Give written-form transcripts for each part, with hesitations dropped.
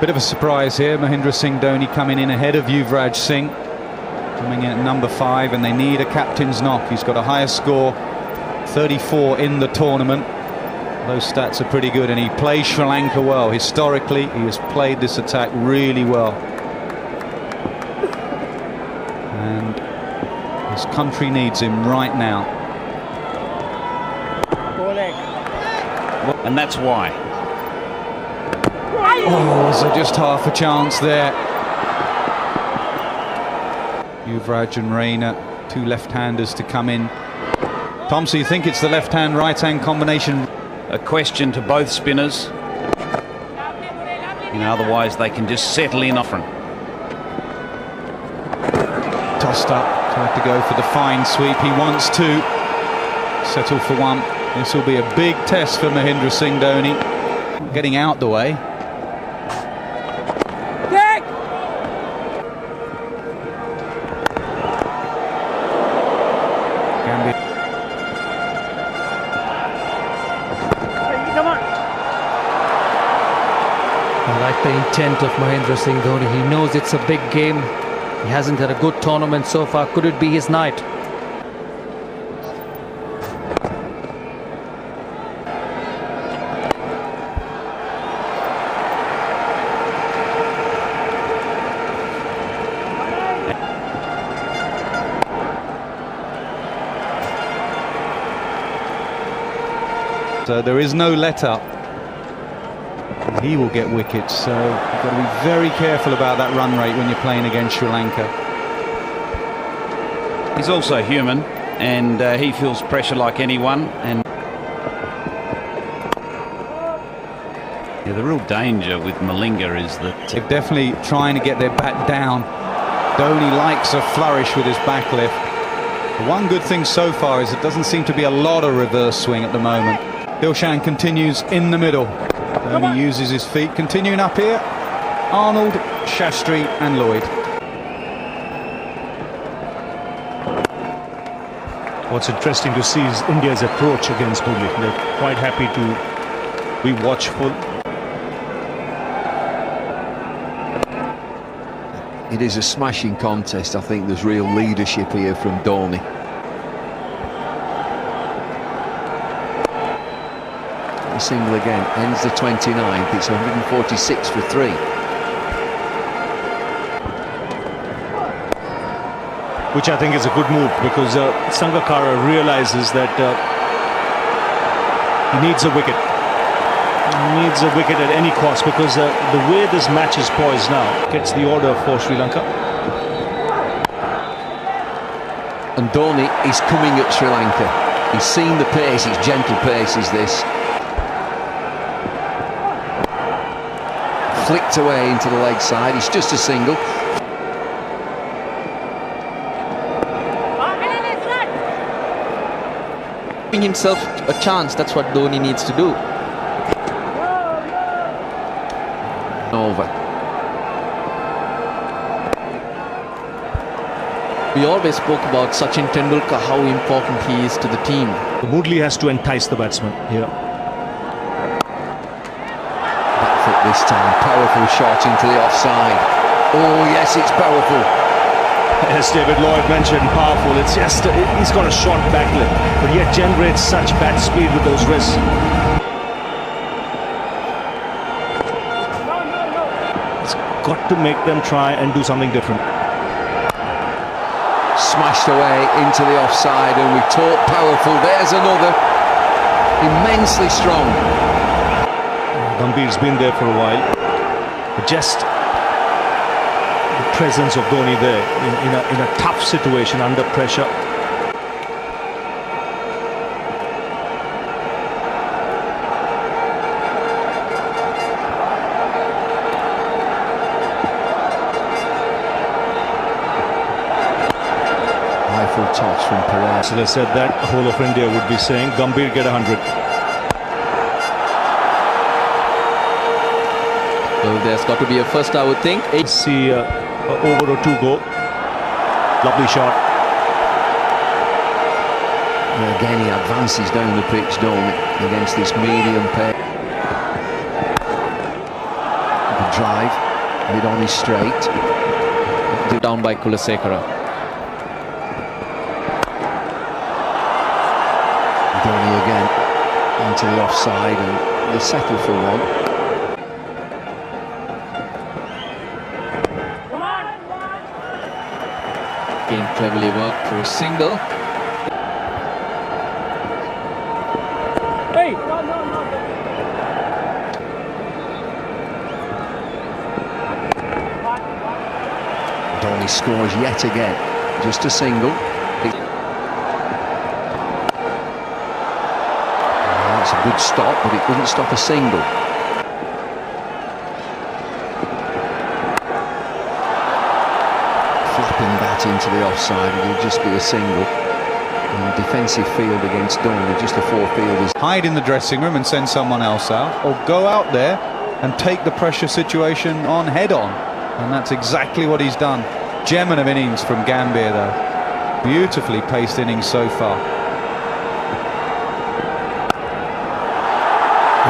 Bit of a surprise here. Mahendra Singh Dhoni coming in ahead of Yuvraj Singh, coming in at number 5, and they need a captain's knock. He's got a higher score, 34 in the tournament. Those stats are pretty good, and he plays Sri Lanka well. Historically, he has played this attack really well. And his country needs him right now. And that's why. Oh, so just half a chance there. Yuvraj and Raina, two left-handers to come in. Tom, so you think it's the left-hand, right-hand combination? A question to both spinners. You know, otherwise they can just settle in often. Tossed up, tried to go for the fine sweep. He wants to settle for one. This will be a big test for Mahendra Singh Dhoni. Getting out the way. I like the intent of Mahendra Singh Dhoni. He knows it's a big game. He hasn't had a good tournament so far. Could it be his night? So there is no let-up. He will get wickets, so you've got to be very careful about that run rate when you're playing against Sri Lanka. He's also human, and he feels pressure like anyone. And yeah, the real danger with Malinga is that they're definitely trying to get their bat down. Dhoni likes a flourish with his back lift. The one good thing so far is it doesn't seem to be a lot of reverse swing at the moment. Dilshan continues in the middle. Dhoni uses his feet. Continuing up here, Arnold, Shastri and Lloyd. What's interesting to see is India's approach against Murli. They're quite happy to be watchful. It is a smashing contest. I think there's real leadership here from Dhoni. The single again ends the 29th. It's 146 for 3. Which I think is a good move, because Sangakkara realizes that he needs a wicket. He needs a wicket at any cost, because the way this match is poised now gets the order for Sri Lanka. And Dhoni is coming at Sri Lanka. He's seen the pace. It's gentle pace is this. Flicked away into the leg side. It's just a single. Giving himself a chance, that's what Dhoni needs to do. Over. We always spoke about Sachin Tendulkar, how important he is to the team. Murli has to entice the batsman here. Back foot this time, powerful shot into the offside. Oh yes, it's powerful. As David Lloyd mentioned, powerful. It's just, he's got a short back leg, but yet generates such bat speed with those wrists. It's got to make them try and do something different. Smashed away into the offside, and we talk powerful. There's another. Immensely strong. Gambhir's been there for a while, but just the presence of Dhoni there in a tough situation under pressure. Full toss from Perez. So they said that the whole of India would be saying Gambhir get 100. So there's got to be a first, I would think. See over or 2 go. Lovely shot. And again, he advances down the pitch, Dhoni, against this medium pace. drive, mid on his straight. Down by Kulasekara. Dhoni again into the offside, and they settle for one. Game cleverly worked for a single. Dhoni scores yet again, just a single. That's a good stop, but it doesn't stop a single. Flapping that into the offside, it'll just be a single. And defensive field against Dhoni, just a four-fielders. Hide in the dressing room and send someone else out, or go out there and take the pressure situation on head-on. And that's exactly what he's done. Gem of innings from Gambia, though. Beautifully paced innings so far.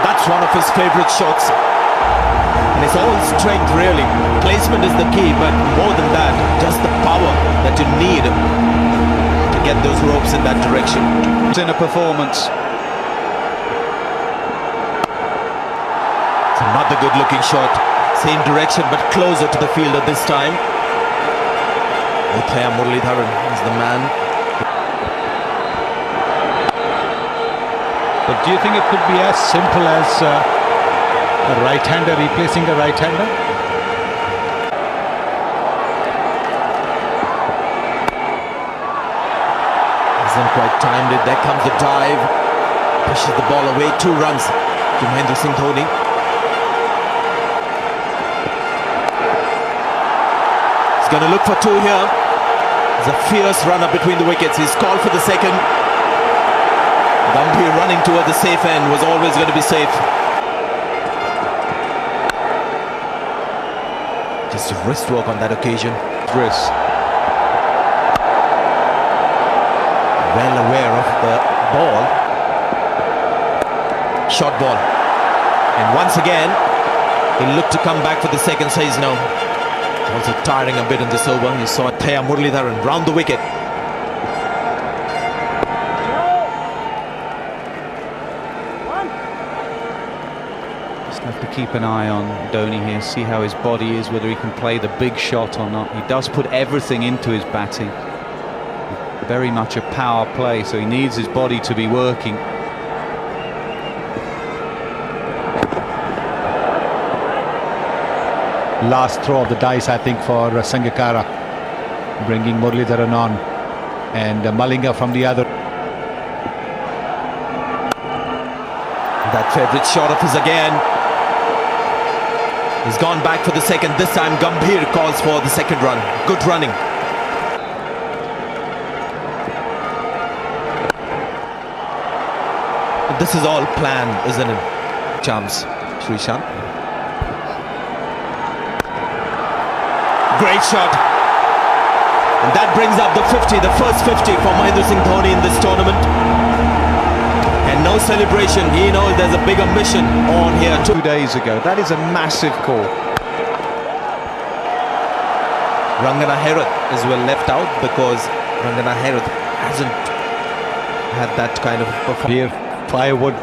That's one of his favourite shots. And it's all strength, really. Placement is the key, but more than that, just the power that you need to get those ropes in that direction. It's in a performance. It's another good-looking shot. Same direction, but closer to the fielder this time. M.S Dhoni is the man. But do you think it could be as simple as a right-hander replacing a right-hander? Hasn't quite timed it. There comes the dive. Pushes the ball away. 2 runs to M.S Dhoni. He's going to look for 2 here. There's a fierce runner between the wickets. He's called for the second. Gambhir running toward the safe end, was always going to be safe. Just a wrist work on that occasion. Wrist. Well aware of the ball. Short ball. And once again, he'll look to come back for the second, says no. Also tiring a bit in this over. You saw Thea Muralidharan round the wicket. Just have to keep an eye on Dhoni here, see how his body is, whether he can play the big shot or not. He does put everything into his batting. Very much a power play, so he needs his body to be working. Last throw of the dice, I think, for Sangakkara, bringing Muralidharan on, and Malinga from the other. That favourite shot of his again. He's gone back for the second. This time Gambhir calls for the second run. Good running. But this is all planned, isn't it? Chance, Srishant. Great shot. And that brings up the 50, the first 50 for M.S Dhoni in this tournament. And no celebration. He knows there's a bigger mission on here. 2 days ago. That is a massive call. Rangana Herath is well left out because Rangana Herath hasn't had that kind of performance. Here, firewood.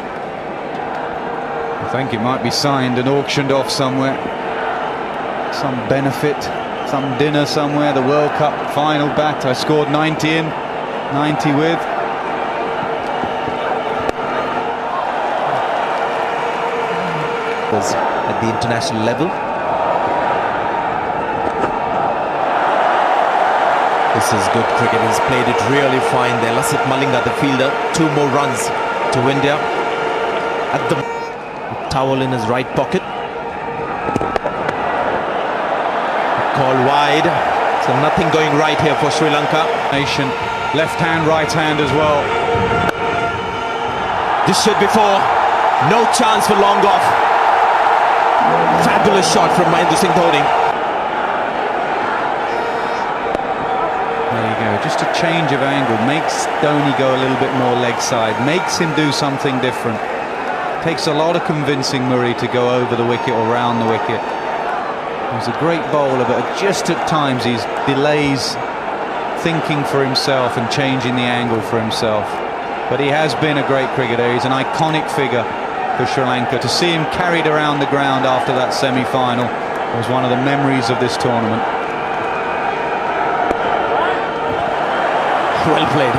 I think it might be signed and auctioned off somewhere. Some benefit, some dinner somewhere. The World Cup final bat. I scored 90 in, 90 with. At the international level. This is good cricket. He's played it really fine there. Lasith Malinga, the fielder, 2 more runs to India. At the towel in his right pocket. Call wide. So nothing going right here for Sri Lanka. Nation, left hand, right hand as well. This should be 4. No chance for long off. Fabulous shot from M.S Dhoni. There you go, just a change of angle makes Dhoni go a little bit more leg side, makes him do something different. Takes a lot of convincing Murray to go over the wicket or round the wicket. He's a great bowler, but just at times he delays thinking for himself and changing the angle for himself. But he has been a great cricketer. He's an iconic figure for Sri Lanka. To see him carried around the ground after that semi-final was one of the memories of this tournament. Well played.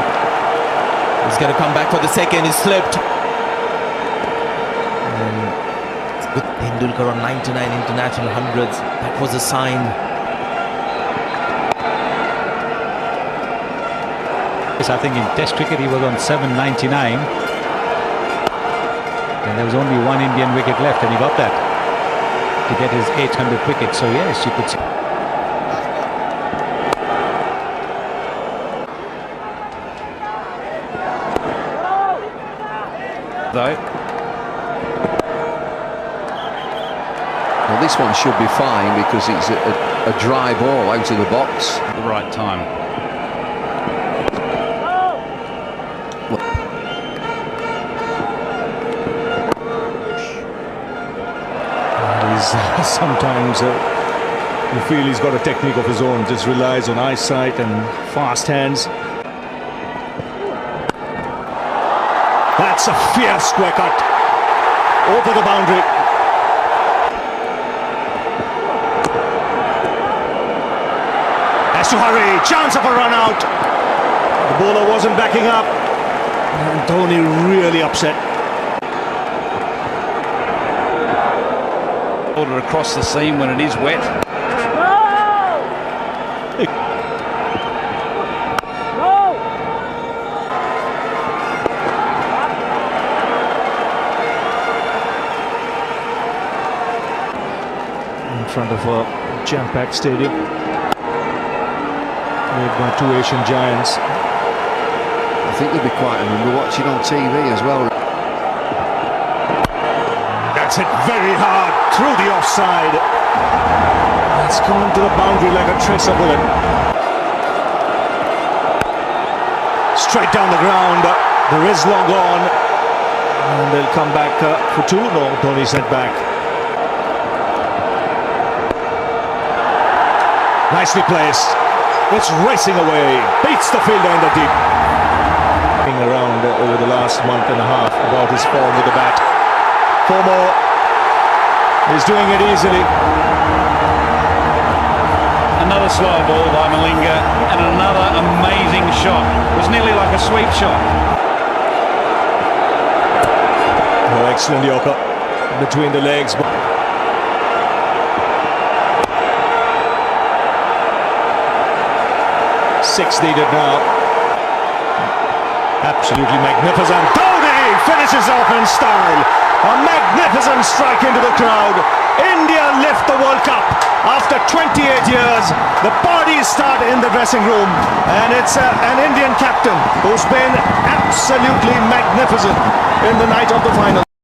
He's going to come back for the second. He slipped. With Tendulkar on 99 international hundreds, that was a sign. Yes, I think in Test cricket he was on 799, and there was only one Indian wicket left, and he got that to get his 800th wicket. So yes, you could say. Though. Well, this one should be fine because it's a dry ball out of the box. At the right time. Sometimes you feel he's got a technique of his own, just relies on eyesight and fast hands. That's a fierce square cut over the boundary. Has to hurry, chance of a run out. The bowler wasn't backing up, and Dhoni really upset. Order across the seam when it is wet. In front of a jam-packed stadium, made by two Asian giants. I think they'll be quite a number watching on TV as well. That's it very hard through the offside. It's gone to the boundary like a tracer bullet. Straight down the ground. The wrist long gone, and they'll come back for two. No, Dhoni sent back. Nicely placed. It's racing away. Beats the fielder in the deep. Around over the last month and a half about his form with the bat. Four more. He's doing it easily. Another slow ball by Malinga and another amazing shot. It was nearly like a sweep shot. Oh, excellent Yorker between the legs. Six needed now. Absolutely magnificent. Dhoni finishes off in style. A magnificent strike into the crowd. India lift the World Cup after 28 years. The parties start in the dressing room, and it's an Indian captain who's been absolutely magnificent in the night of the final.